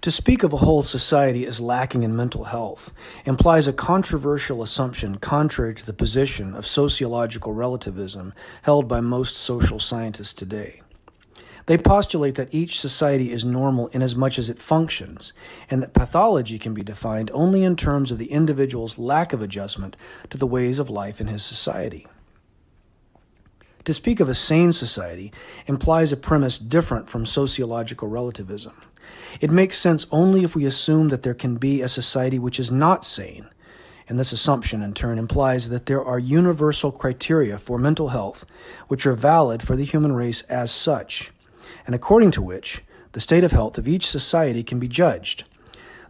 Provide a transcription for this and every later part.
To speak of a whole society as lacking in mental health implies a controversial assumption contrary to the position of sociological relativism held by most social scientists today. They postulate that each society is normal inasmuch as it functions, and that pathology can be defined only in terms of the individual's lack of adjustment to the ways of life in his society. To speak of a sane society implies a premise different from sociological relativism. It makes sense only if we assume that there can be a society which is not sane, and this assumption in turn implies that there are universal criteria for mental health which are valid for the human race as such, and according to which the state of health of each society can be judged.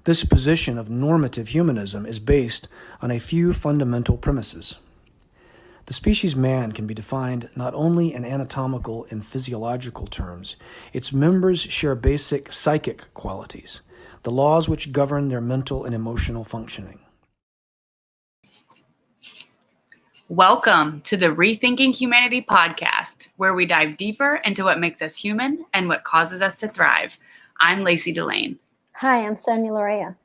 This position of normative humanism is based on a few fundamental premises. The species man can be defined not only in anatomical and physiological terms, its members share basic psychic qualities, the laws which govern their mental and emotional functioning. Welcome to the Rethinking Humanity podcast, where we dive deeper into what makes us human and what causes us to thrive. I'm Lacey Delane. Hi, I'm Sonya Larrea.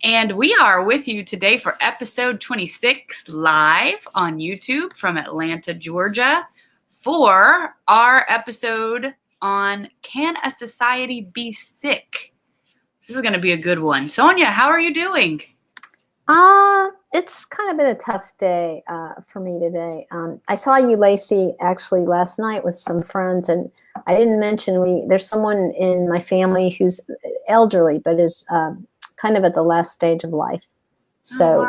And we are with you today for episode 26 live on YouTube from Atlanta, Georgia, for our episode on Can a Society Be Sick? This is going to be a good one. Sonya, how are you doing? It's kind of been a tough day for me today. I saw you, Lacey, actually last night with some friends, and I didn't mention there's someone in my family who's elderly, but is kind of at the last stage of life. So,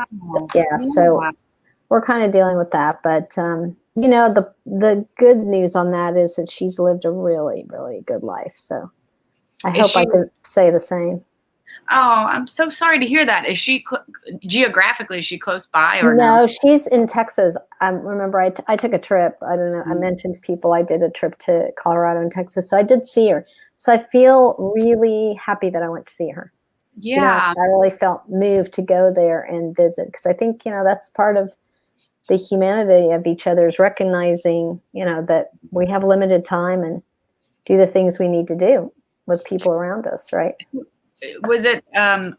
so we're kind of dealing with that. But, the good news on that is that she's lived a really, really good life. So I hope I could say the same. Oh, I'm so sorry to hear that. Is she geographically, is she close by or no? No, she's in Texas. Remember, I took a trip. I don't know. I mentioned to people I did a trip to Colorado and Texas. So I did see her. So I feel really happy that I went to see her. Yeah. I really felt moved to go there and visit, because I think, that's part of the humanity of each other, is recognizing, that we have limited time and do the things we need to do with people around us, right? Was it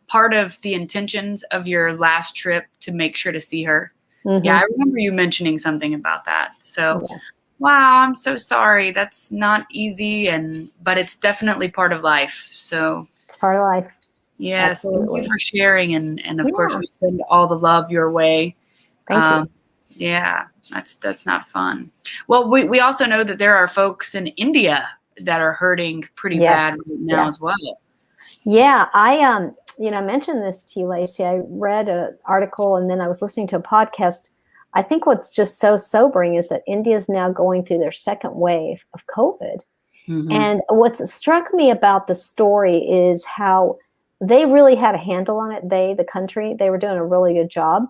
part of the intentions of your last trip to make sure to see her? Mm-hmm. Yeah, I remember you mentioning something about that. So, Wow, I'm so sorry. That's not easy, but it's definitely part of life. So it's part of life. Yes, Absolutely. Thank you for sharing, and of course we send all the love your way. Thank you. Yeah, that's not fun. Well, we also know that there are folks in India that are hurting pretty bad right now as well. Yeah, I mentioned this to you, Lacey. I read an article and then I was listening to a podcast. I think what's just so sobering is that India is now going through their second wave of COVID. Mm-hmm. And what's struck me about the story is how they really had a handle on it. The country, they were doing a really good job,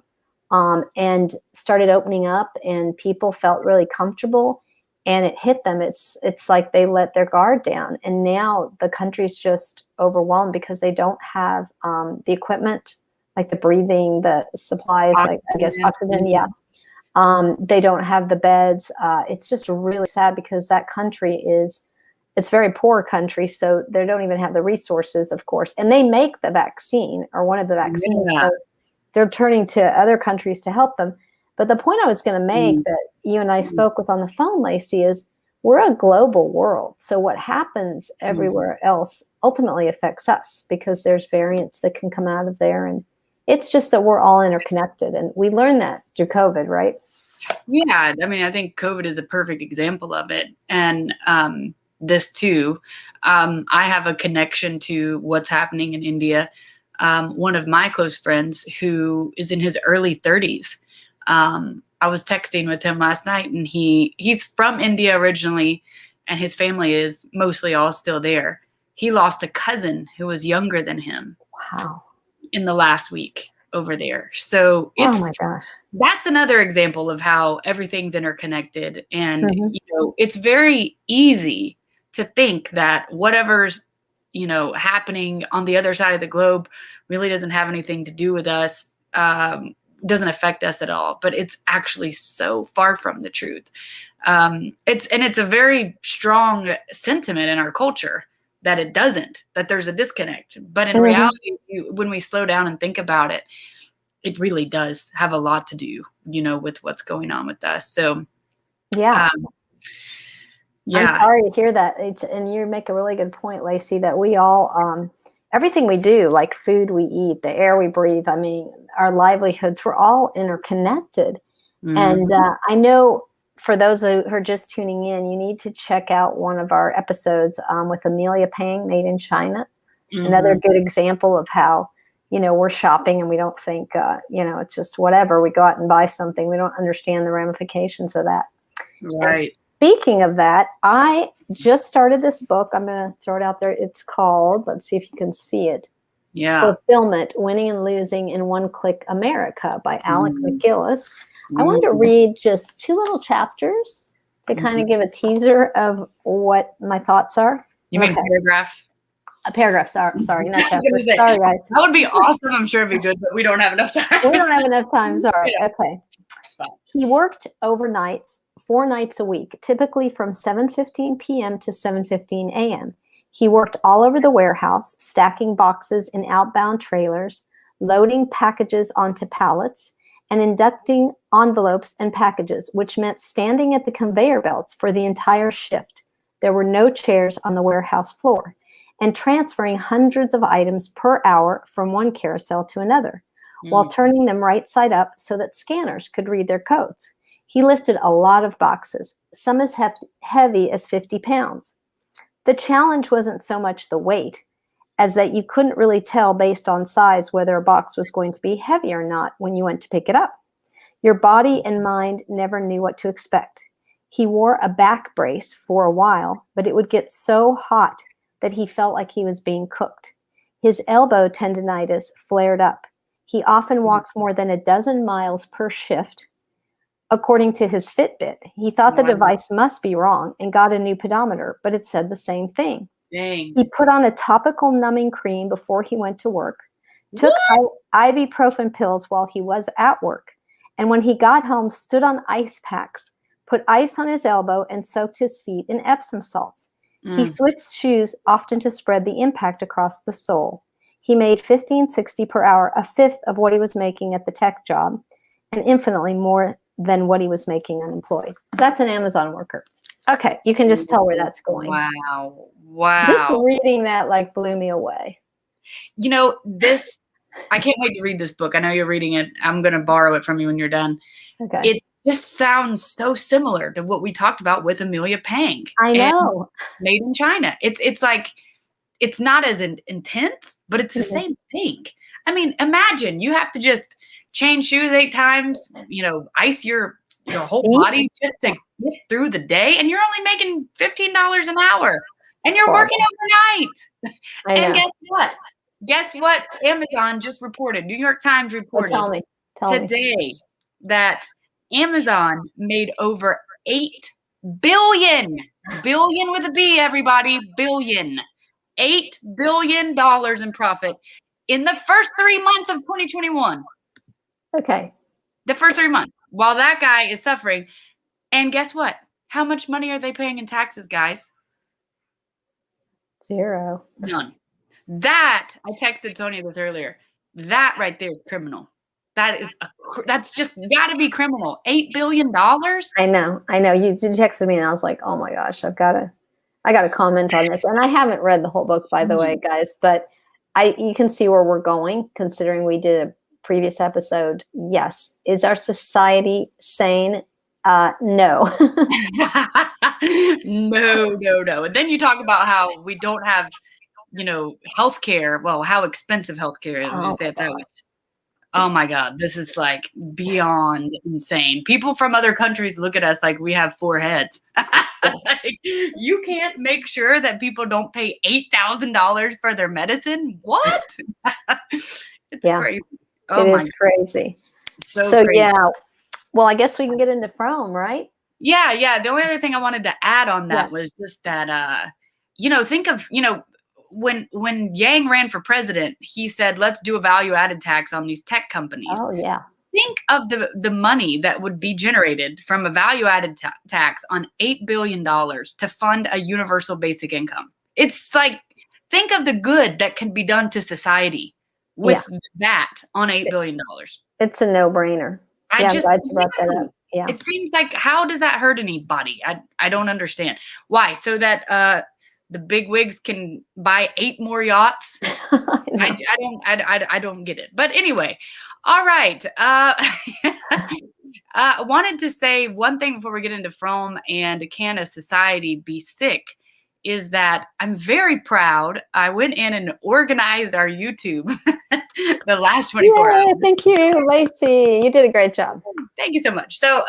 and started opening up, and people felt really comfortable, and it hit them. It's like they let their guard down, and now the country's just overwhelmed because they don't have the equipment, like the breathing, the supplies, like I guess oxygen. Yeah, they don't have the beds. It's just really sad because that country it's a very poor country, so they don't even have the resources, of course. And they make the vaccine, or one of the vaccines. Yeah. So they're turning to other countries to help them. But the point I was going to make that you and I spoke with on the phone, Lacey, is we're a global world. So what happens everywhere else ultimately affects us, because there's variants that can come out of there. And it's just that we're all interconnected. And we learned that through COVID, right? Yeah. I mean, I think COVID is a perfect example of it. And this too, I have a connection to what's happening in India. One of my close friends who is in his early 30s, I was texting with him last night, and he's from India originally, and his family is mostly all still there. He lost a cousin who was younger than him. Wow. In the last week over there. So oh my gosh. That's another example of how everything's interconnected. And, it's very easy to think that whatever's, happening on the other side of the globe really doesn't have anything to do with us, doesn't affect us at all. But it's actually so far from the truth. It's a very strong sentiment in our culture that it doesn't, that there's a disconnect. But in reality, when we slow down and think about it, it really does have a lot to do, with what's going on with us. So, yeah. Yeah. I'm sorry to hear that. And you make a really good point, Lacey, that we all, everything we do, like food we eat, the air we breathe, I mean, our livelihoods, we're all interconnected. And I know for those who are just tuning in, you need to check out one of our episodes with Amelia Pang, Made in China. Another good example of how, we're shopping and we don't think, it's just whatever. We go out and buy something. We don't understand the ramifications of that. Right. Speaking of that, I just started this book. I'm going to throw it out there. It's called, let's see if you can see it. Yeah. Fulfillment, Winning and Losing in One Click America by Alec McGillis. I wanted to read just 2 little chapters to kind of give a teaser of what my thoughts are. You mean paragraph? A paragraph, sorry, not chapters. Sorry, guys. That would be awesome. I'm sure it'd be good, but we don't have enough time. We don't have enough time. Sorry. Yeah. Okay. He worked overnights 4 nights a week, typically from 7:15 p.m. to 7:15 a.m. He worked all over the warehouse, stacking boxes in outbound trailers, loading packages onto pallets, and inducting envelopes and packages, which meant standing at the conveyor belts for the entire shift. There were no chairs on the warehouse floor, and transferring hundreds of items per hour from one carousel to another, while turning them right side up so that scanners could read their codes. He lifted a lot of boxes, some as heavy as 50 pounds. The challenge wasn't so much the weight as that you couldn't really tell based on size whether a box was going to be heavy or not when you went to pick it up. Your body and mind never knew what to expect. He wore a back brace for a while, but it would get so hot that he felt like he was being cooked. His elbow tendinitis flared up. He often walked more than 12 miles per shift. According to his Fitbit, he thought the device must be wrong and got a new pedometer, but it said the same thing. Dang. He put on a topical numbing cream before he went to work, took ibuprofen pills while he was at work, and when he got home, stood on ice packs, put ice on his elbow, and soaked his feet in Epsom salts. He switched shoes often to spread the impact across the sole. He made $15.60 per hour, a fifth of what he was making at the tech job, and infinitely more than what he was making unemployed. That's an Amazon worker. Okay, you can just tell where that's going. Wow. Just reading that blew me away. I can't wait to read this book. I know you're reading it. I'm going to borrow it from you when you're done. Okay. It just sounds so similar to what we talked about with Amelia Pang. I know. Made in China. It's like, it's not as intense, but it's the same thing. I mean, imagine you have to just change shoes 8 times, ice your whole body just to get through the day, and you're only making $15 an hour, and you're working overnight. And guess what? Amazon just reported. New York Times reported today that Amazon made over $8 billion with a B, everybody, billion. $8 billion in profit in the first 3 months of 2021. Okay. The first 3 months, while that guy is suffering. And guess what? How much money are they paying in taxes, guys? 0. None. That, I texted Sonya this earlier. That right there is criminal. That's just got to be criminal. $8 billion? I know. You texted me and I was like, oh my gosh, I got to comment on this. And I haven't read the whole book, by the way, guys, but you can see where we're going, considering we did a previous episode. Yes. Is our society sane? No. No. And then you talk about how we don't have, healthcare. Well, how expensive healthcare is. Just say it that way. Oh my God, this is beyond insane. People from other countries look at us like we have 4 heads. You can't make sure that people don't pay $8,000 for their medicine? What? It's crazy. Oh, it is crazy. So crazy. Yeah. Well, I guess we can get into From, right? Yeah. The only other thing I wanted to add on that was just that, think of, when Yang ran for president, he said, let's do a value-added tax on these tech companies. Oh, yeah. Think of the money that would be generated from a value-added tax on $8 billion to fund a universal basic income. It's like think of the good that can be done to society with that on $8 billion. It's a no-brainer. I'm glad you brought that up. Yeah. It seems like, how does that hurt anybody? I don't understand. Why? So that the big wigs can buy 8 more yachts? I don't get it. But anyway, all right. I wanted to say one thing before we get into Fromm and can a society be sick, is that I'm very proud. I went in and organized our YouTube the last 24 hours. Thank you, Lacey. You did a great job. Thank you so much. So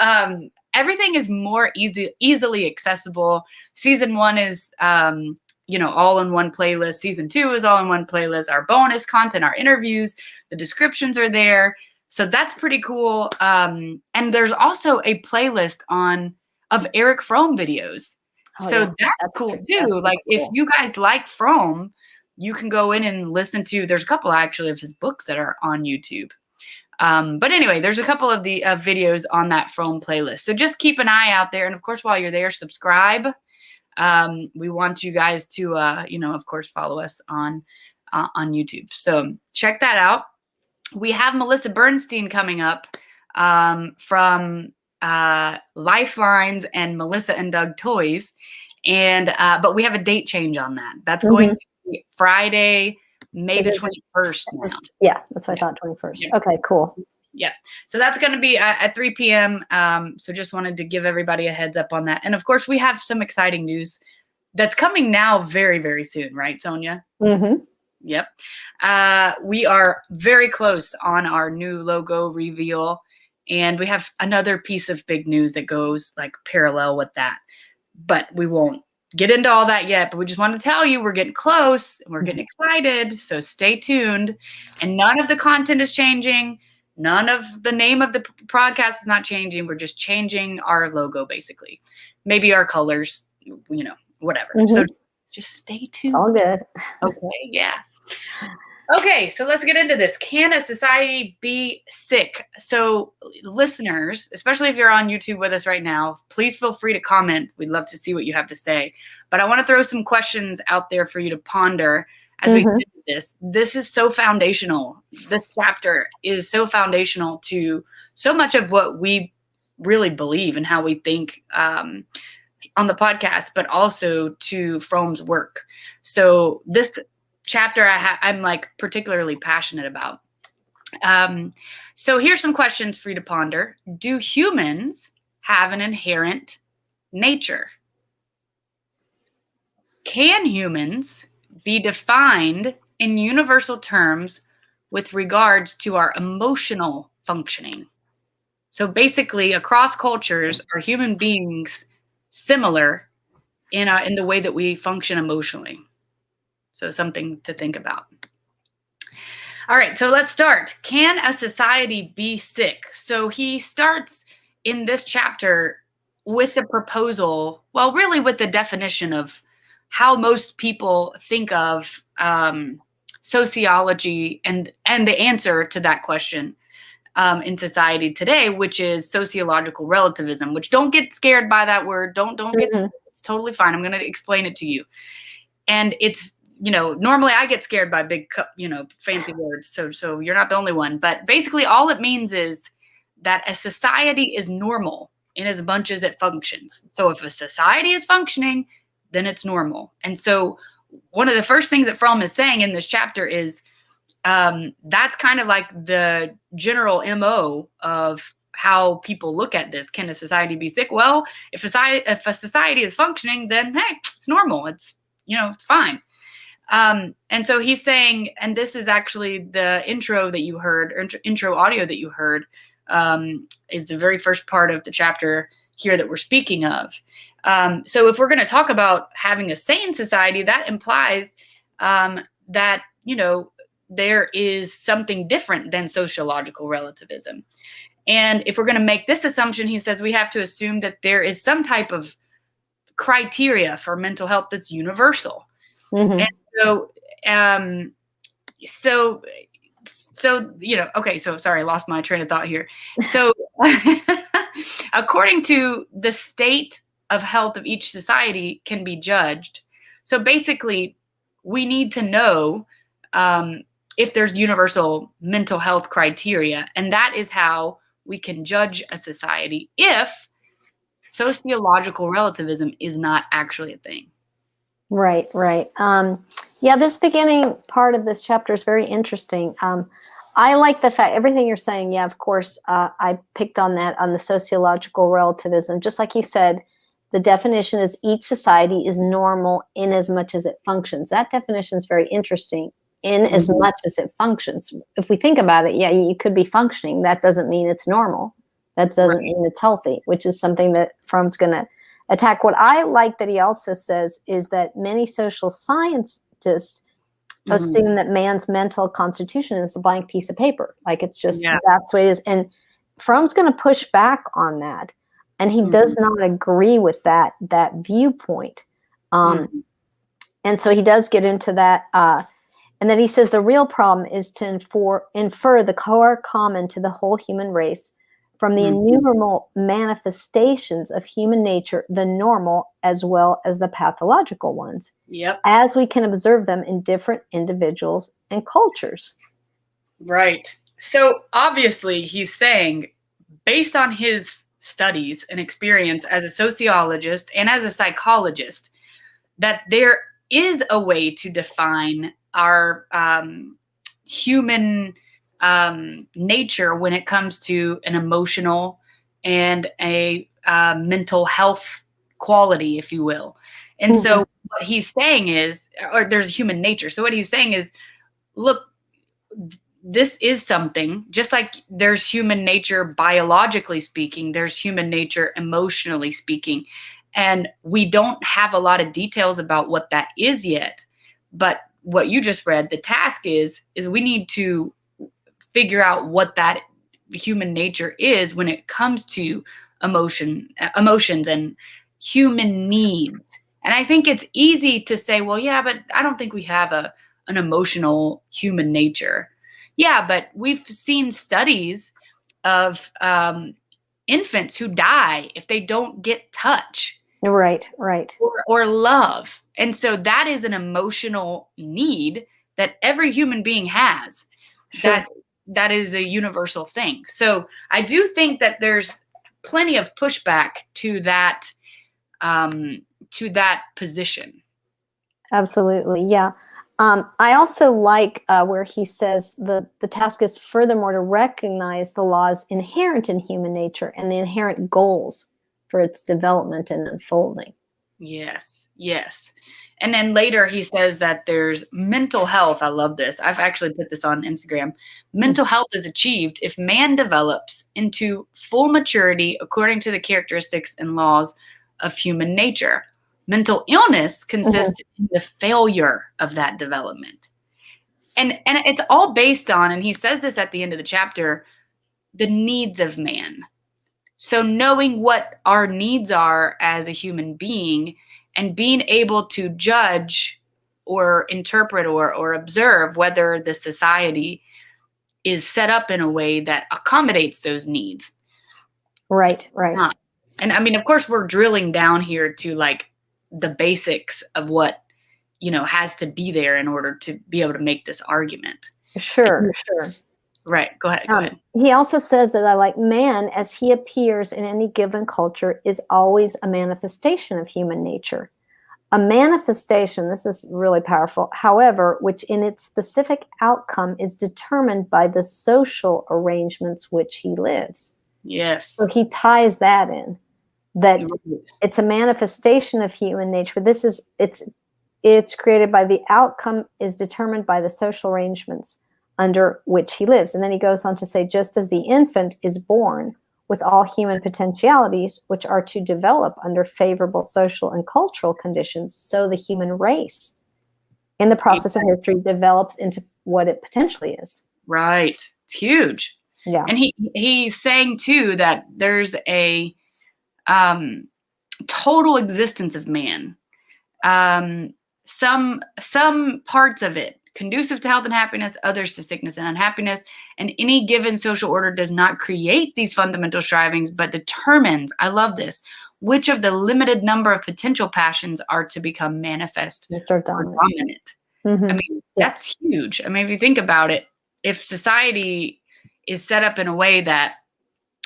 everything is more easily accessible. Season 1 is all in one playlist. Season 2 is all in one playlist. Our bonus content, our interviews, the descriptions are there. So that's pretty cool. And there's also a playlist of Eric Fromm videos. So that's cool too. Like if you guys like Fromm, you can go in and listen to, there's a couple actually of his books that are on YouTube. But anyway, there's a couple of the videos on that Fromm playlist. So just keep an eye out there. And of course, while you're there, subscribe. We want you guys to, of course, follow us on YouTube. So check that out. We have Melissa Bernstein coming up from Lifelines and Melissa and Doug Toys. And but we have a date change on that. That's going to be Friday, May the 21st now. Yeah, that's what I thought, 21st. Yeah. Okay, cool. Yeah. So that's going to be at 3 p.m. So just wanted to give everybody a heads up on that. And of course, we have some exciting news that's coming now very, very soon. Right, Sonya? Mm-hmm. Yep. We are very close on our new logo reveal. And we have another piece of big news that goes like parallel with that. But we won't get into all that yet. But we just want to tell you we're getting close and we're getting excited. So stay tuned. And none of the content is changing. None of the name of the podcast is not changing. We're just changing our logo, basically. Maybe our colors, whatever. Mm-hmm. So just stay tuned. All good. Okay, yeah. Okay, so let's get into this. Can a society be sick? So listeners, especially if you're on YouTube with us right now, please feel free to comment. We'd love to see what you have to say. But I want to throw some questions out there for you to ponder as we get into this. This is so foundational. This chapter is so foundational to so much of what we really believe and how we think on the podcast, but also to Fromm's work. So this chapter I'm like particularly passionate about. So here's some questions for you to ponder. Do humans have an inherent nature? Can humans be defined in universal terms with regards to our emotional functioning? So basically, across cultures, are human beings similar in the way that we function emotionally? So something to think about. All right, so let's start. Can a society be sick? So he starts in this chapter with a proposal, well, really with the definition of how most people think of sociology and the answer to that question in society today, which is sociological relativism, which don't get scared by that word. Don't get, it's totally fine. I'm going to explain it to you. And it's, normally I get scared by big, fancy words. So you're not the only one. But basically all it means is that a society is normal in as much as it functions. So if a society is functioning, then it's normal. And so one of the first things that Fromm is saying in this chapter is that's kind of like the general MO of how people look at this. Can a society be sick? Well, if a society is functioning, then hey, it's normal. It's, it's fine. And so he's saying, and this is actually the intro that you heard, or intro audio that you heard, is the very first part of the chapter here that we're speaking of. So if we're going to talk about having a sane society, that implies that, there is something different than sociological relativism. And if we're going to make this assumption, he says we have to assume that there is some type of criteria for mental health that's universal. And so, okay, so sorry, I lost my train of thought here. So according to the state of health of each society can be judged. So basically we need to know if there's universal mental health criteria, and that is how we can judge a society if sociological relativism is not actually a thing. Right, right. Yeah, this beginning part of this chapter is very interesting. I like the fact, everything you're saying, yeah, of course, I picked on that, on the sociological relativism. Just like you said, the definition is each society is normal in as much as it functions. That definition is very interesting, in as much as it functions. If we think about it, yeah, you could be functioning. That doesn't mean it's normal. That doesn't mean it's healthy, which is something that Fromm's going to attack. What I like that he also says is that many social scientists assume that man's mental constitution is a blank piece of paper. Like it's just, that's the way it is. And Fromm's going to push back on that. And he does not agree with that viewpoint. And so he does get into that. And then he says the real problem is to infer the core common to the whole human race from the innumerable manifestations of human nature, the normal as well as the pathological ones, as we can observe them in different individuals and cultures. Right. So obviously he's saying, based on his studies and experience as a sociologist and as a psychologist, that there is a way to define our human nature when it comes to an emotional and a mental health quality, if you will. And so what he's saying is, or there's human nature. So what he's saying is, look, this is something, just like there's human nature biologically speaking, there's human nature emotionally speaking. And we don't have a lot of details about what that is yet. But what you just read, the task is we need to figure out what that human nature is when it comes to emotions and human needs. And I think it's easy to say, well, yeah, but I don't think we have an emotional human nature. Yeah, but we've seen studies of infants who die if they don't get touch. Right. Or love. And so that is an emotional need that every human being has. Sure. That is a universal thing. So I do think that there's plenty of pushback to that position. Absolutely. Yeah. I also like where he says the task is furthermore to recognize the laws inherent in human nature and the inherent goals for its development and unfolding. Yes. And then later he says that there's mental health. I love this. I've actually put this on Instagram. Mental health is achieved if man develops into full maturity according to the characteristics and laws of human nature. Mental illness consists in the failure of that development. And it's all based on, and he says this at the end of the chapter, the needs of man. So knowing what our needs are as a human being and being able to judge or interpret or observe whether the society is set up in a way that accommodates those needs. Right. And I mean, of course, we're drilling down here to like the basics of what, has to be there in order to be able to make this argument. Sure. Right. Go ahead. He also says that I like man as he appears in any given culture is always a manifestation of human nature. A manifestation, this is really powerful, however, which in its specific outcome is determined by the social arrangements which he lives. Yes. So he ties that in, that it's a manifestation of human nature. It's created by the outcome is determined by the social arrangements under which he lives. And then he goes on to say, just as the infant is born with all human potentialities, which are to develop under favorable social and cultural conditions, so the human race, in the process of history, develops into what it potentially is. Right. It's huge. Yeah. And he's saying, too, that there's a total existence of man. Some parts of it conducive to health and happiness, others to sickness and unhappiness. And any given social order does not create these fundamental strivings, but determines, I love this, which of the limited number of potential passions are to become manifest or dominant. Mhm. I mean, Yeah. that's huge. I mean, if you think about it, if society is set up in a way that,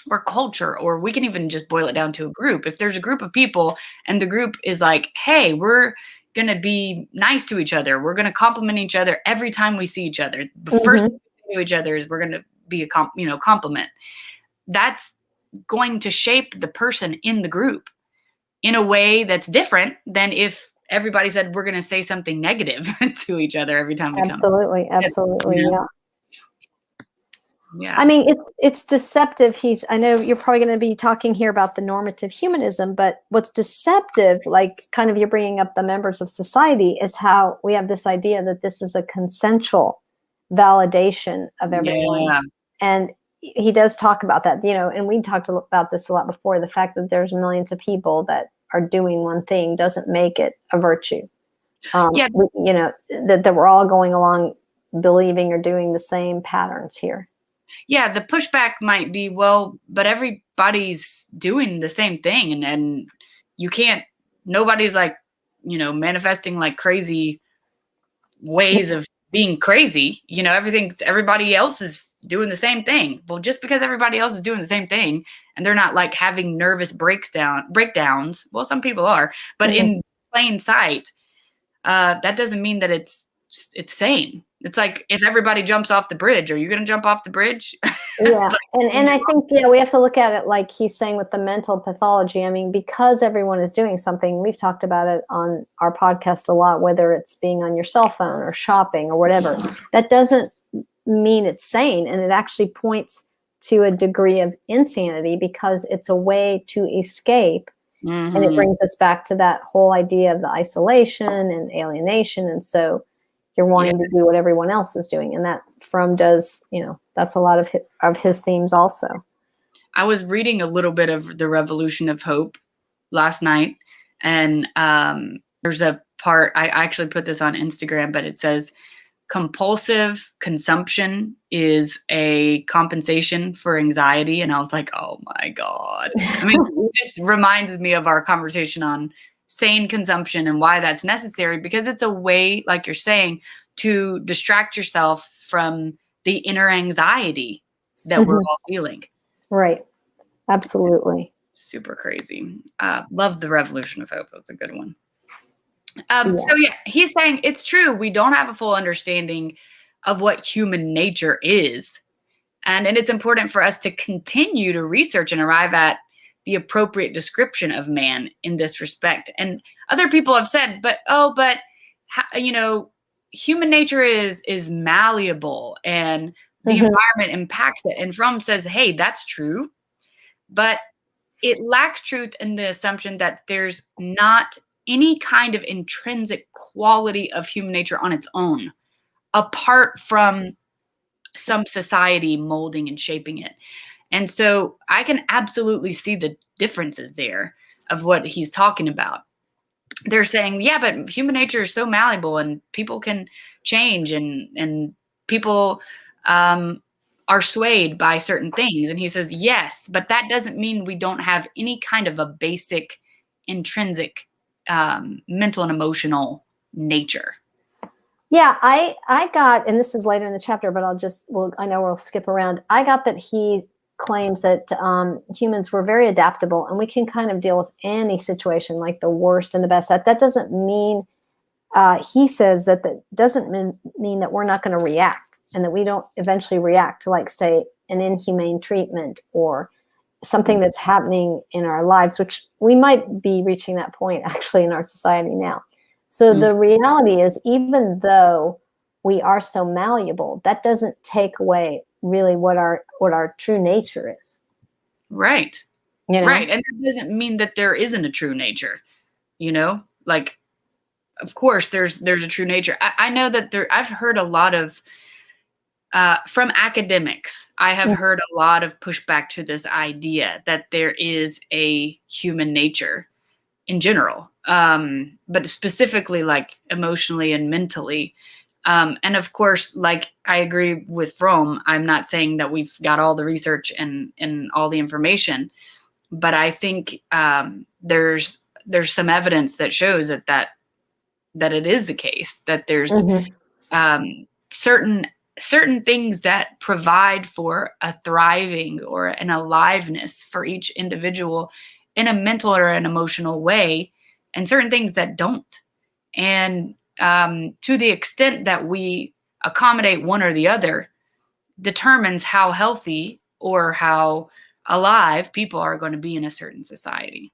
or culture, or we can even just boil it down to a group. If there's a group of people and the group is like, hey, we're going to be nice to each other. We're going to compliment each other every time we see each other. The first thing we do to each other is we're going to be a compliment. That's going to shape the person in the group in a way that's different than if everybody said we're going to say something negative to each other every time we come. Absolutely. Absolutely. You know? Yeah. Yeah. I mean, it's deceptive. I know you're probably going to be talking here about the normative humanism, but what's deceptive, like kind of you're bringing up the members of society, is how we have this idea that this is a consensual validation of everyone. Yeah. And he does talk about that, and we talked about this a lot before. The fact that there's millions of people that are doing one thing doesn't make it a virtue. Yeah. That we're all going along believing or doing the same patterns here. Yeah, the pushback might be, well, but everybody's doing the same thing, and you can't, nobody's like, manifesting like crazy ways of being crazy. Everybody else is doing the same thing. Well, just because everybody else is doing the same thing and they're not like having nervous breakdowns, well, some people are, but in plain sight, that doesn't mean that it's sane. It's like, if everybody jumps off the bridge, are you going to jump off the bridge? Yeah. And I think, we have to look at it like he's saying with the mental pathology. I mean, because everyone is doing something, we've talked about it on our podcast a lot, whether it's being on your cell phone or shopping or whatever, that doesn't mean it's sane. And it actually points to a degree of insanity because it's a way to escape. Mm-hmm. And it brings us back to that whole idea of the isolation and alienation. And so you're wanting to do what everyone else is doing. And that Fromm does, that's a lot of his themes also. I was reading a little bit of The Revolution of Hope last night. And there's a part, I actually put this on Instagram, but it says, compulsive consumption is a compensation for anxiety. And I was like, oh my God. I mean, it just reminds me of our conversation on sane consumption and why that's necessary, because it's a way, like you're saying, to distract yourself from the inner anxiety that we're all feeling. Right. Absolutely. Super crazy. Love The Revolution of Hope. That's a good one. So yeah, he's saying it's true. We don't have a full understanding of what human nature is. And it's important for us to continue to research and arrive at the appropriate description of man in this respect. And other people have said, but human nature is malleable and the environment impacts it. And Fromm says, hey, that's true. But it lacks truth in the assumption that there's not any kind of intrinsic quality of human nature on its own, apart from some society molding and shaping it. And so I can absolutely see the differences there of what he's talking about. They're saying, yeah, but human nature is so malleable and people can change and people are swayed by certain things. And he says, yes, but that doesn't mean we don't have any kind of a basic intrinsic mental and emotional nature. Yeah, I got, and this is later in the chapter, but I know we'll skip around. I got that he claims that humans were very adaptable and we can kind of deal with any situation, like the worst and the best. That doesn't mean, he says that doesn't mean that we're not going to react and that we don't eventually react to, like, say, an inhumane treatment or something that's happening in our lives, which we might be reaching that point actually in our society now. So the reality is, even though we are so malleable, that doesn't take away really what our true nature is. Right. Right. And that doesn't mean that there isn't a true nature, like, of course there's a true nature. I know that I've heard a lot of, from academics, I have heard a lot of pushback to this idea that there is a human nature in general, but specifically like emotionally and mentally. And of course, like, I agree with Fromm. I'm not saying that we've got all the research and all the information, but I think there's some evidence that shows that that it is the case that there's Mm-hmm. certain things that provide for a thriving or an aliveness for each individual in a mental or an emotional way, and certain things that don't. And to the extent that we accommodate one or the other determines how healthy or how alive people are going to be in a certain society.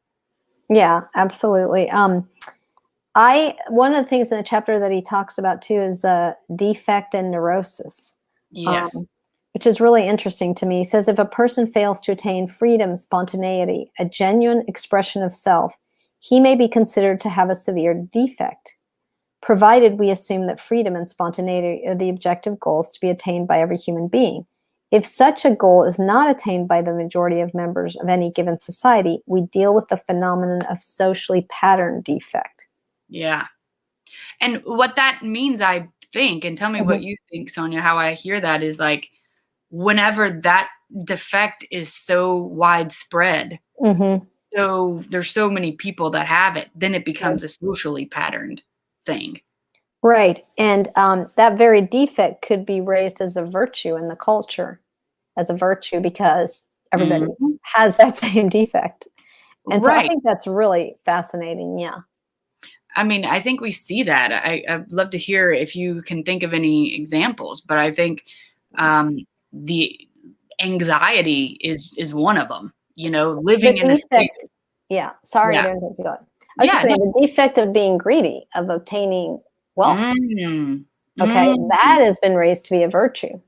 Yeah, absolutely. One of the things in the chapter that he talks about too is defect and neurosis. Yes. Which is really interesting to me. He says, if a person fails to attain freedom, spontaneity, a genuine expression of self, he may be considered to have a severe defect, provided we assume that freedom and spontaneity are the objective goals to be attained by every human being. If such a goal is not attained by the majority of members of any given society, we deal with the phenomenon of socially patterned defect. Yeah. And what that means, I think, and tell me what you think, Sonya, how I hear that is like, whenever that defect is so widespread, so there's so many people that have it, then it becomes a socially patterned thing. Right. And that very defect could be raised as a virtue in the culture, as a virtue, because everybody has that same defect. And so I think that's really fascinating. Yeah. I mean, I think we see that. I'd love to hear if you can think of any examples, but I think the anxiety is one of them, you know, living in a state. Yeah. Sorry. I didn't go. I was just saying the defect of being greedy, of obtaining wealth. Okay. That has been raised to be a virtue.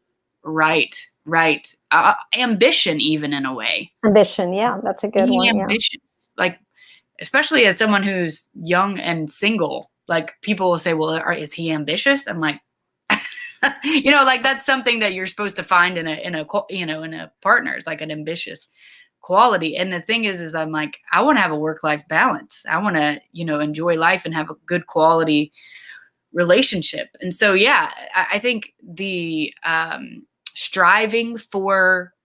Right. Ambition, even in a way. Ambition. Yeah. That's a good one. Ambitious. Like, especially as someone who's young and single, like people will say, well, is he ambitious? I'm like, you know, like that's something that you're supposed to find in a partner. It's like an ambitious quality. And the thing is I'm like, I want to have a work-life balance. I want to, enjoy life and have a good quality relationship. And so, yeah, I think the striving for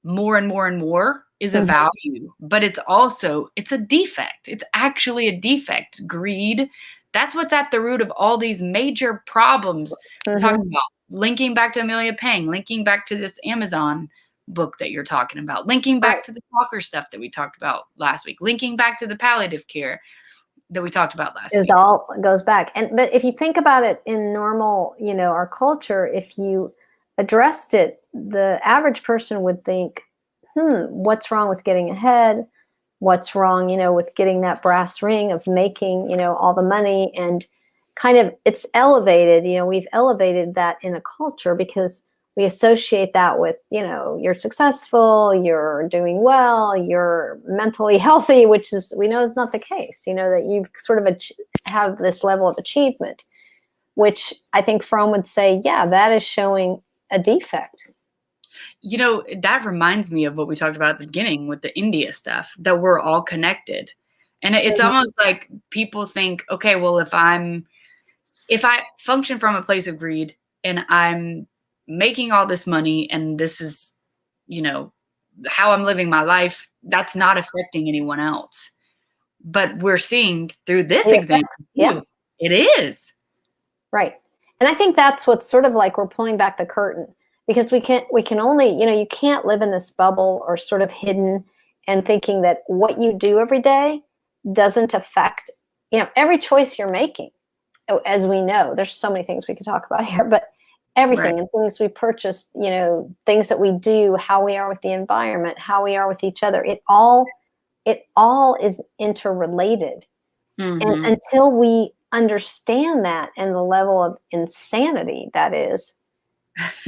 more and more and more is a value, but it's a defect. It's actually a defect. Greed. That's what's at the root of all these major problems we're talking about. Linking back to Amelia Pang, linking back to this Amazon book that you're talking about, linking back to the talker stuff that we talked about last week, linking back to the palliative care that we talked about last week. It all goes back. But if you think about it in normal, our culture, if you addressed it, the average person would think, what's wrong with getting ahead? What's wrong, with getting that brass ring of making, all the money? And kind of it's elevated, we've elevated that in a culture because we associate that with, you're successful, you're doing well, you're mentally healthy, which is, we know is not the case, that you've sort of have this level of achievement, which I think Fromm would say, yeah, that is showing a defect. That reminds me of what we talked about at the beginning with the India stuff, that we're all connected. And it's almost like people think, okay, well, if I function from a place of greed and I'm making all this money and this is, how I'm living my life, that's not affecting anyone else. But we're seeing through this example, it is. Right. And I think that's what's sort of like we're pulling back the curtain. Because we can only, you can't live in this bubble or sort of hidden and thinking that what you do every day doesn't affect, every choice you're making. As we know, there's so many things we could talk about here, but everything and things we purchase, things that we do, how we are with the environment, how we are with each other, it all is interrelated. And until we understand that and the level of insanity that is,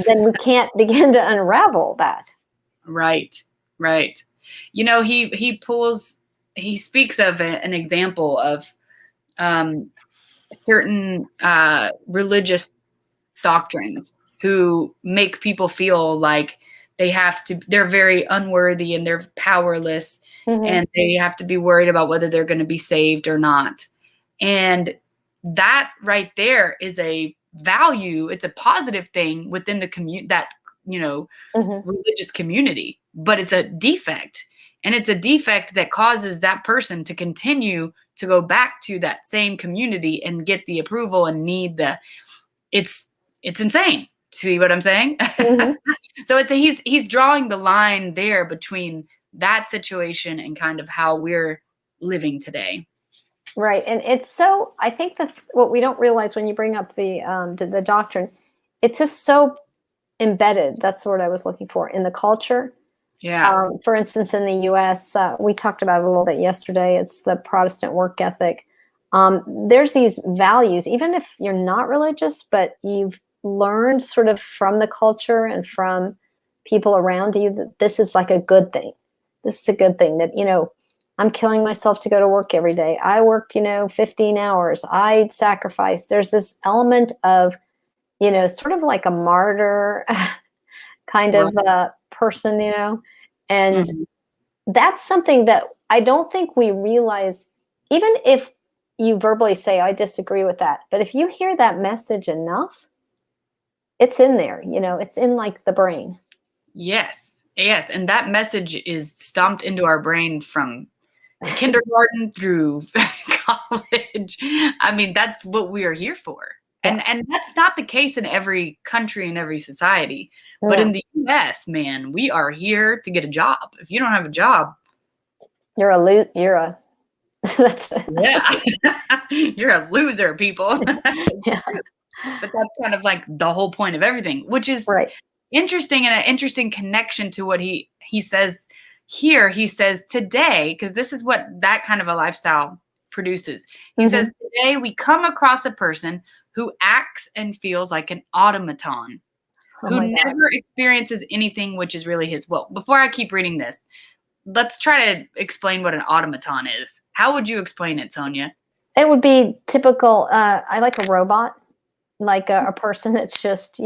then we can't begin to unravel that. Right. He speaks of an example of certain religious doctrines who make people feel like they're very unworthy and they're powerless and they have to be worried about whether they're going to be saved or not. And that right there is a value. It's a positive thing within the religious community, but it's a defect. And it's a defect that causes that person to continue to go back to that same community and get the approval and need it's insane. See what I'm saying? Mm-hmm. So he's drawing the line there between that situation and kind of how we're living today. Right. And it's so, I think that what we don't realize when you bring up the doctrine, it's just so embedded. That's the word I was looking for, in the culture. Yeah. For instance, in the US, we talked about it a little bit yesterday. It's the Protestant work ethic. There's these values, even if you're not religious, but you've learned sort of from the culture and from people around you that this is like a good thing. This is a good thing that, I'm killing myself to go to work every day. I worked, 15 hours. I sacrificed. There's this element of, sort of like a martyr kind of person, and that's something that I don't think we realize, even if you verbally say, I disagree with that. But if you hear that message enough, it's in there, it's in like the brain. Yes. And that message is stomped into our brain from kindergarten through college. I mean, that's what we are here for. And that's not the case in every country and every society. Yeah. But in the US, man, we are here to get a job. If you don't have a job, you're a loser. You're a loser, people. Yeah. But that's kind of like the whole point of everything, which is right. Interesting, and an interesting connection to what he says here. He says today, because this is what that kind of a lifestyle produces. He says today we come across a person who acts and feels like an automaton, who never experiences anything which is really his. Well, before I keep reading this, let's try to explain what an automaton is. How would you explain it, Sonya? It would be typical. I like a robot, like a person that's just,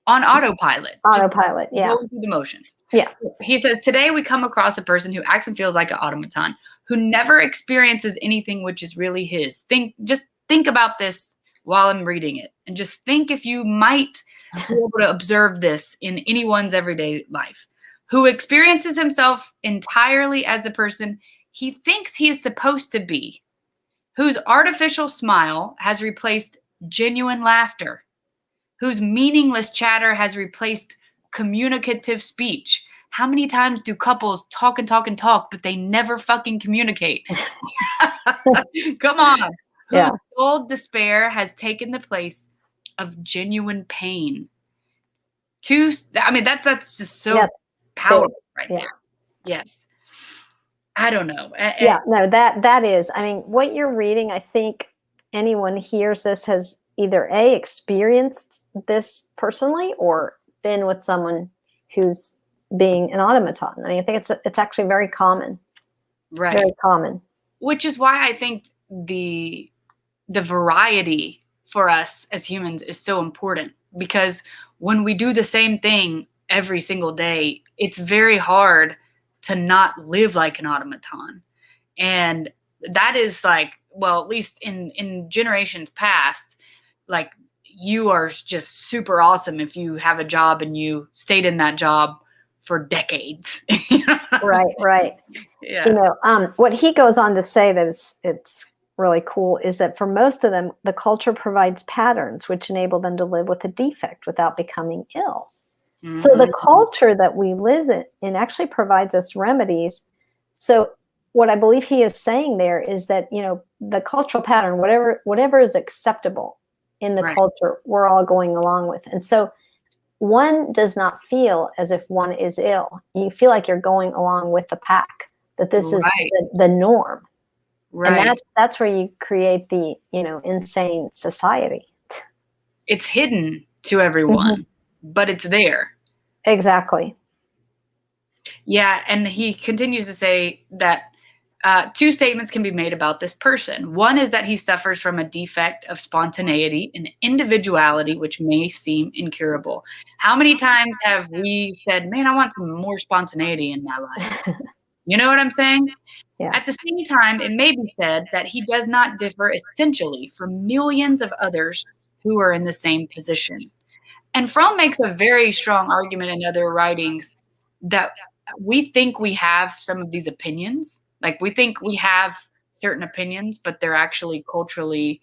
on autopilot. Autopilot, yeah. Going through the motions. Yeah. He says, today we come across a person who acts and feels like an automaton, who never experiences anything which is really his. Just think about this while I'm reading it. And just think if you might be able to observe this in anyone's everyday life. Who experiences himself entirely as the person he thinks he is supposed to be. Whose artificial smile has replaced genuine laughter. Whose meaningless chatter has replaced communicative speech. How many times do couples talk and talk and talk, but they never fucking communicate? Come on. Yeah. Whose dull despair has taken the place of genuine pain. That's just so powerful right there. Yes. I don't know. No, that is, what you're reading, I think anyone hears this has either experienced this personally or been with someone who's being an automaton. I think it's actually very common. Right. Very common. Which is why I think the variety for us as humans is so important, because when we do the same thing every single day, it's very hard to not live like an automaton. And that is like, well, at least in generations past, like you are just super awesome if you have a job and you stayed in that job for decades. Right. Yeah. What he goes on to say that it's really cool is that for most of them, the culture provides patterns which enable them to live with a defect without becoming ill. Mm-hmm. So the culture that we live in actually provides us remedies. So what I believe he is saying there is that, the cultural pattern, whatever is acceptable in the culture, we're all going along with. And so one does not feel as if one is ill. You feel like you're going along with the pack, that this is the norm. Right. And that's where you create the, insane society. It's hidden to everyone, but it's there. Exactly. Yeah. And he continues to say that two statements can be made about this person. One is that he suffers from a defect of spontaneity and individuality, which may seem incurable. How many times have we said, man, I want some more spontaneity in my life? You know what I'm saying? Yeah. At the same time, it may be said that he does not differ essentially from millions of others who are in the same position. And Fromm makes a very strong argument in other writings that we think we have some of these opinions. Like we think we have certain opinions, but they're actually culturally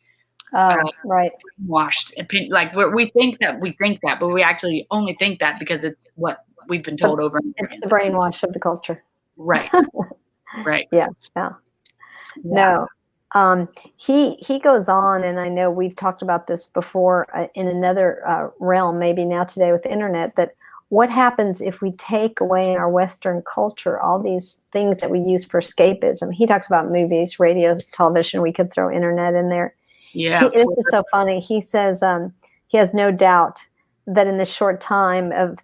right. washed opinion. Like we think that, but we actually only think that because it's what we've been told over and over It's again. the brainwash of the culture. Right. Right. Yeah. No. He goes on, and I know we've talked about this before in another realm, maybe now today with the internet, that what happens if we take away in our Western culture all these things that we use for escapism? He talks about movies, radio, television. We could throw internet in there. Yeah. This is so funny. He says he has no doubt that in this short time of,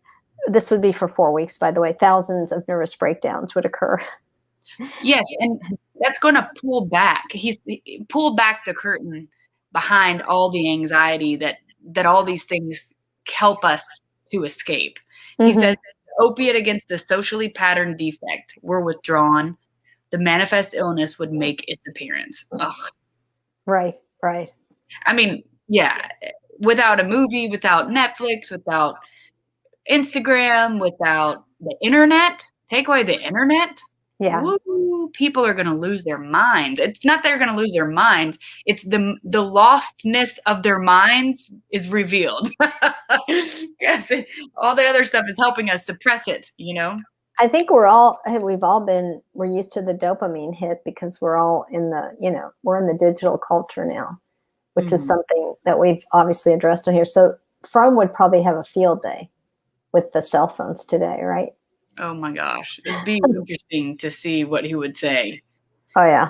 this would be for 4 weeks, by the way, thousands of nervous breakdowns would occur. Yes, and that's going to pull back. Pull back the curtain behind all the anxiety that all these things help us to escape. He says, opiate against the socially patterned defect were withdrawn, the manifest illness would make its appearance. Ugh. Right. I mean, yeah, without a movie, without Netflix, without Instagram, without the internet, take away the internet. Yeah. Woo, people are going to lose their minds. It's not they're going to lose their minds. It's the lostness of their minds is revealed. Yes, all the other stuff is helping us suppress it, you know? I think we're used to the dopamine hit because we're all we're in the digital culture now, which is something that we've obviously addressed on here. So Fromm would probably have a field day with the cell phones today, right? Oh my gosh. It'd be interesting to see what he would say. Oh yeah.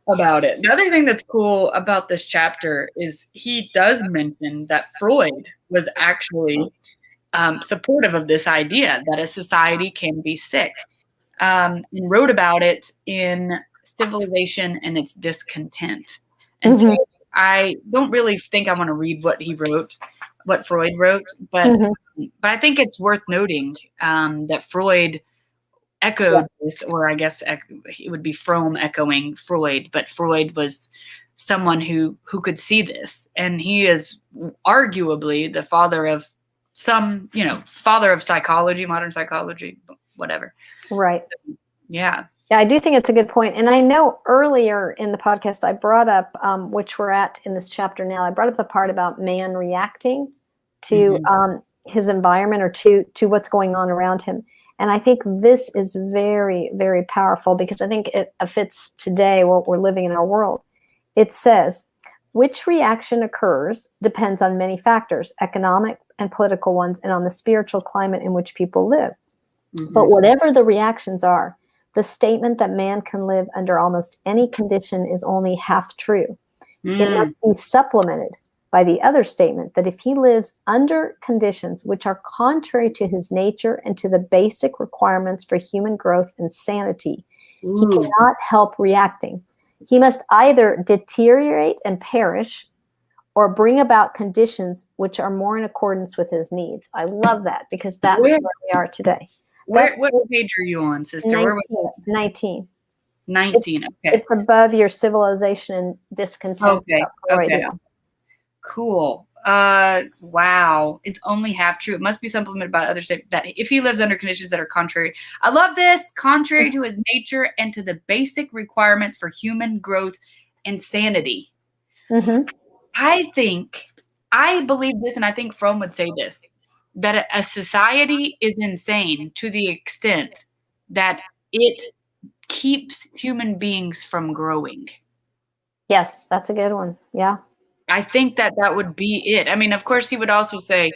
About it. The other thing that's cool about this chapter is he does mention that Freud was actually supportive of this idea that a society can be sick, and wrote about it in Civilization and Its Discontent. And so I don't really think I want to read what Freud wrote, but I think it's worth noting that Freud echoed this, or I guess it would be Fromm echoing Freud, but Freud was someone who could see this, and he is arguably the father of father of psychology, modern psychology, whatever. Right. Yeah. Yeah, I do think it's a good point. And I know earlier in the podcast, I brought up, which we're at in this chapter now, I brought up the part about man reacting to his environment or to what's going on around him. And I think this is very, very powerful because I think it fits today what we're living in our world. It says, which reaction occurs depends on many factors, economic and political ones, and on the spiritual climate in which people live. But whatever the reactions are, the statement that man can live under almost any condition is only half true. It must be supplemented by the other statement that if he lives under conditions which are contrary to his nature and to the basic requirements for human growth and sanity, he cannot help reacting. He must either deteriorate and perish or bring about conditions which are more in accordance with his needs. I love that because that's where we are today. What page are you on, sister? 19. 19. Okay. It's above your Civilization and Discontent. Okay. Cool. Wow. It's only half true. It must be supplemented by other statements that if he lives under conditions that are contrary. I love this. Contrary to his nature and to the basic requirements for human growth and sanity. I believe this, and I think Fromm would say this, that a society is insane to the extent that it keeps human beings from growing. Yes, that's a good one. Yeah. I think that would be it. I mean, of course, he would also say,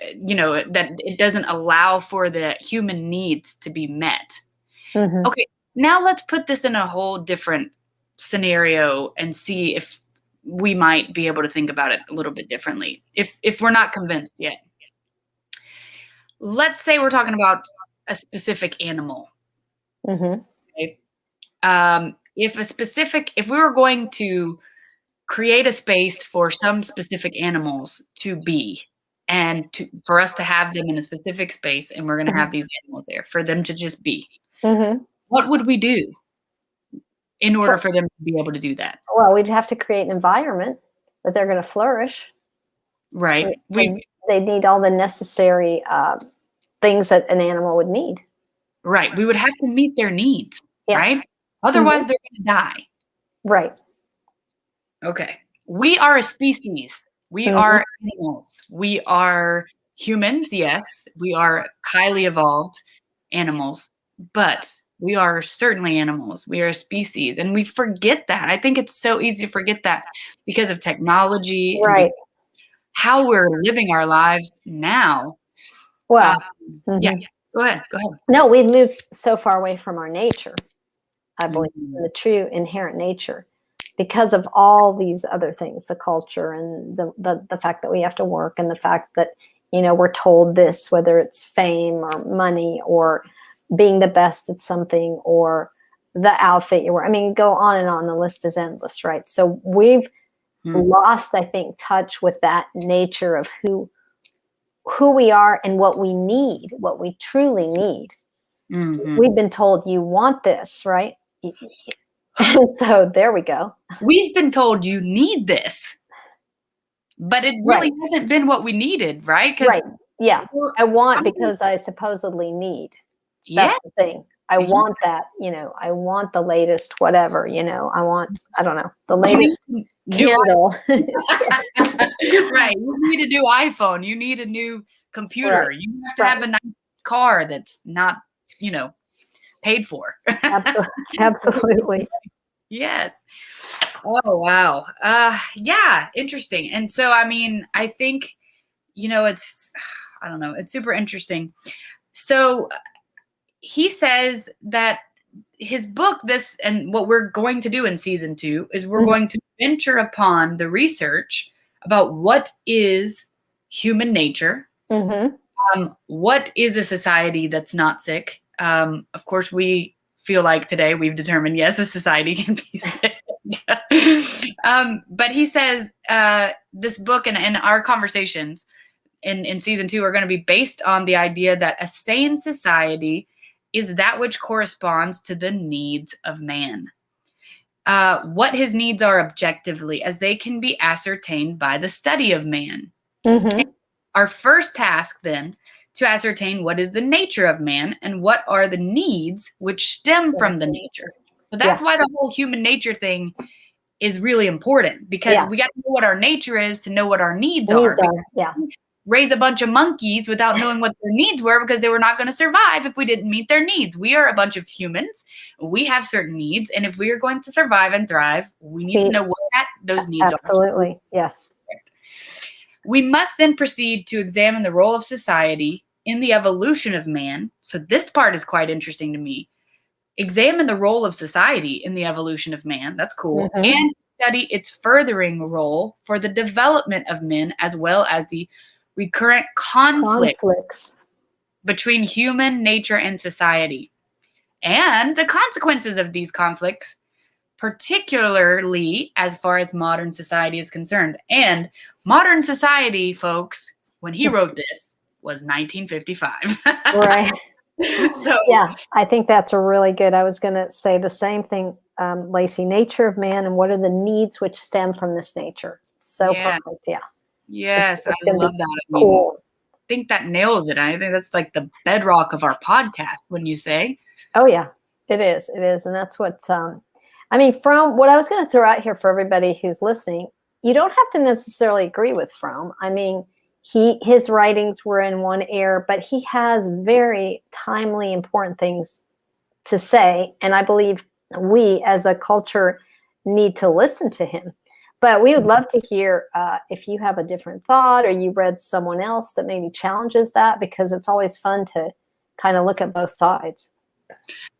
that it doesn't allow for the human needs to be met. Okay, now let's put this in a whole different scenario and see if we might be able to think about it a little bit differently, if we're not convinced yet. Let's say we're talking about a specific animal. Okay? If we were going to create a space for some specific animals to be, and for us to have them in a specific space, and we're going to have these animals there for them to just be, what would we do in order for them to be able to do that? Well, we'd have to create an environment that they're going to flourish. Right. They need all the necessary things that an animal would need. Right. We would have to meet their needs, right? Otherwise, they're going to die. Right. Okay. We are a species. We are animals. We are humans, yes. We are highly evolved animals, but we are certainly animals. We are a species, and we forget that. I think it's so easy to forget that because of technology and Right. how we're living our lives now. Well, Yeah, go ahead. Go ahead. no, we've moved so far away from our nature, I believe, Mhm. the true inherent nature, because of all these other things, the culture and the fact that we have to work, and the fact that, we're told this, whether it's fame or money or being the best at something or the outfit you wear. I mean, go on and on. The list is endless, right? So we've lost, I think, touch with that nature of who we are and what we need, what we truly need. Mhm. We've been told you want this, right? And so there we go. We've been told you need this, but it really hasn't been what we needed, right? Right. Yeah. I want I'm- because I supposedly need. Yeah. That's the thing. I want that, I want the latest whatever, I want, I don't know, the latest candle. Right. You need a new iPhone. You need a new computer. Right. You have to have a nice car that's not, paid for. Absolutely. Yes. Oh, wow. Yeah, interesting. And so, I mean, I think, I don't know, it's super interesting. So he says that his book, this, and what we're going to do in season 2 is we're going to venture upon the research about what is human nature. What is a society that's not sick? Of course, we feel like today we've determined, yes, a society can be sick. But he says this book and our conversations in season 2 are going to be based on the idea that a sane society is that which corresponds to the needs of man. What his needs are objectively, as they can be ascertained by the study of man. Our first task, then, to ascertain what is the nature of man and what are the needs which stem from the nature. So that's why the whole human nature thing is really important, because we got to know what our nature is to know what our needs are. Raise a bunch of monkeys without knowing what their needs were, because they were not going to survive if we didn't meet their needs. We are a bunch of humans. We have certain needs. And if we are going to survive and thrive, we need to know what those needs are. Absolutely. Yes. We must then proceed to examine the role of society in the evolution of man. So this part is quite interesting to me. Examine the role of society in the evolution of man. That's cool. And study its furthering role for the development of men, as well as the recurrent conflicts between human nature and society, and the consequences of these conflicts, particularly as far as modern society is concerned. And modern society, folks, when he wrote this, was 1955. Right. So yeah, I think that's a really good. I was going to say the same thing, Lacey. Nature of man, and what are the needs which stem from this nature? So perfect. Yeah. Yes, I love that. Cool. I think that nails it. I think that's like the bedrock of our podcast, wouldn't you say? Oh yeah, it is. It is, and that's what. I mean, Fromm. What I was going to throw out here for everybody who's listening, you don't have to necessarily agree with Fromm. I mean, his writings were in one era, but he has very timely, important things to say, and I believe we as a culture need to listen to him. But we would love to hear if you have a different thought, or you read someone else that maybe challenges that, because it's always fun to kind of look at both sides.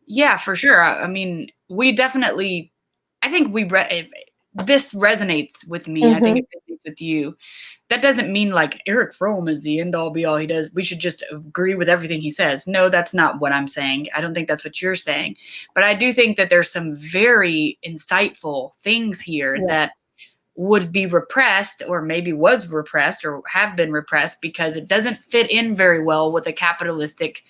Yeah, for sure. I mean, we definitely, I think this resonates with me. I think it resonates with you. That doesn't mean like Eric Fromm is the end all be all. He does. We should just agree with everything he says. No, that's not what I'm saying. I don't think that's what you're saying. But I do think that there's some very insightful things here that would be repressed, or maybe was repressed, or have been repressed, because it doesn't fit in very well with a capitalistic,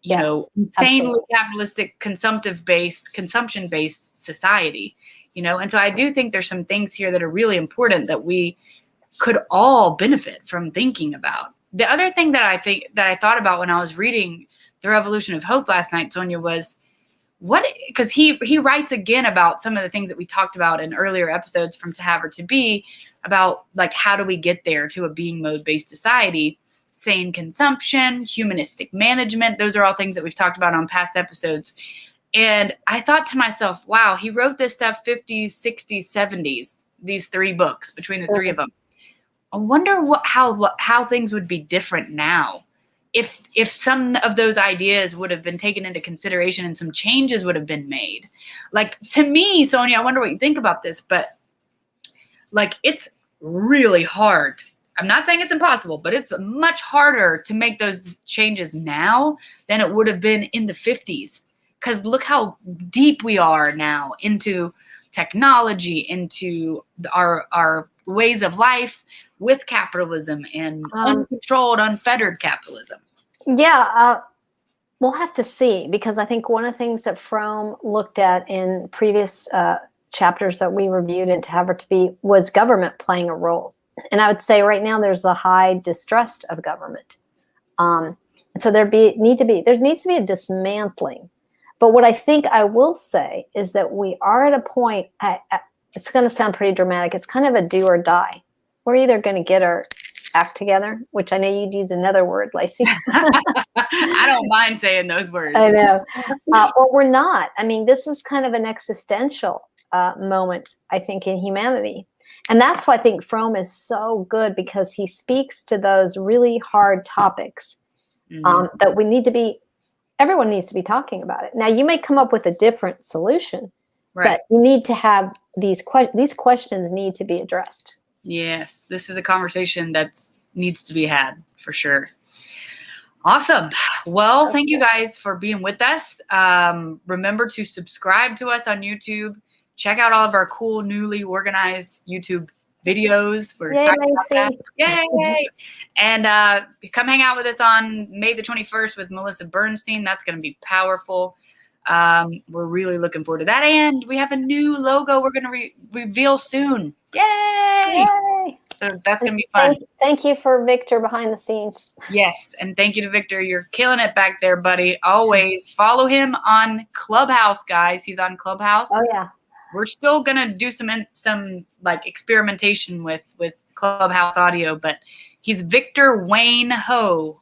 insanely capitalistic, consumption-based society, And so I do think there's some things here that are really important that we could all benefit from thinking about. The other thing that I thought about when I was reading The Revolution of Hope last night, Sonya, was because he writes again about some of the things that we talked about in earlier episodes from To Have or To Be, about like, how do we get there to a being mode based society? Sane consumption, humanistic management. Those are all things that we've talked about on past episodes. And I thought to myself, wow, he wrote this stuff 50s, 60s, 70s, these 3 books between the 3 of them. I wonder how things would be different now if some of those ideas would have been taken into consideration and some changes would have been made. Like, to me, Sonya, I wonder what you think about this, but like, it's really hard. I'm not saying it's impossible, but it's much harder to make those changes now than it would have been in the 50s. Because look how deep we are now into technology, into our ways of life with capitalism and uncontrolled, unfettered capitalism. Yeah, we'll have to see, because I think one of the things that Fromm looked at in previous chapters that we reviewed in To Have or To Be was government playing a role. And I would say right now there's a high distrust of government. And so there needs to be a dismantling. But what I think I will say is that we are at a point, it's going to sound pretty dramatic, it's kind of a do or die. We're either going to get our act together, which I know you'd use another word, Lacey. I don't mind saying those words. I know. Or we're not. I mean, this is kind of an existential moment, I think, in humanity. And that's why I think Fromm is so good, because he speaks to those really hard topics that everyone needs to be talking about it. Now, you may come up with a different solution, but you need to have these questions need to be addressed. Yes, this is a conversation that needs to be had for sure. Awesome. Well, thank you guys for being with us. Remember to subscribe to us on YouTube. Check out all of our cool, newly organized YouTube videos. We're excited about that. Yay! And come hang out with us on May the 21st with Melissa Bernstein. That's going to be powerful. We're really looking forward to that. And we have a new logo we're going to reveal soon. Yay! So that's going to be fun. Thank you for Victor behind the scenes. Yes, and thank you to Victor. You're killing it back there, buddy. Always follow him on Clubhouse, guys. He's on Clubhouse. Oh, yeah. We're still going to do some like experimentation with Clubhouse audio, but he's Victor Wayne Ho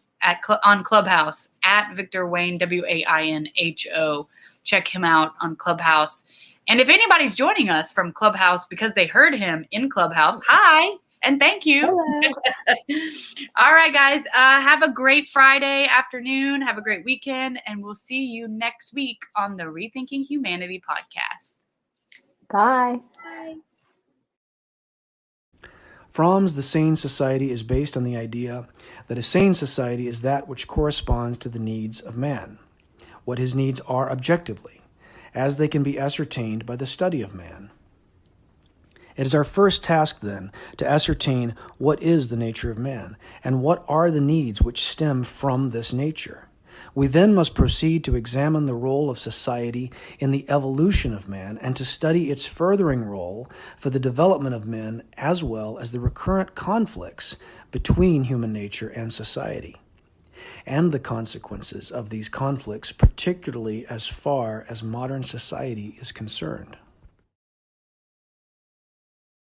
on Clubhouse, at Victor Wayne, WAINHO. Check him out on Clubhouse. And if anybody's joining us from Clubhouse because they heard him in Clubhouse, hi, and thank you. All right, guys, have a great Friday afternoon. Have a great weekend, and we'll see you next week on the Rethinking Humanity podcast. Bye. Bye. Fromm's The Sane Society is based on the idea that a sane society is that which corresponds to the needs of man, what his needs are objectively, as they can be ascertained by the study of man. It is our first task, then, to ascertain what is the nature of man, and what are the needs which stem from this nature. We then must proceed to examine the role of society in the evolution of man, and to study its furthering role for the development of men, as well as the recurrent conflicts between human nature and society, and the consequences of these conflicts, particularly as far as modern society is concerned.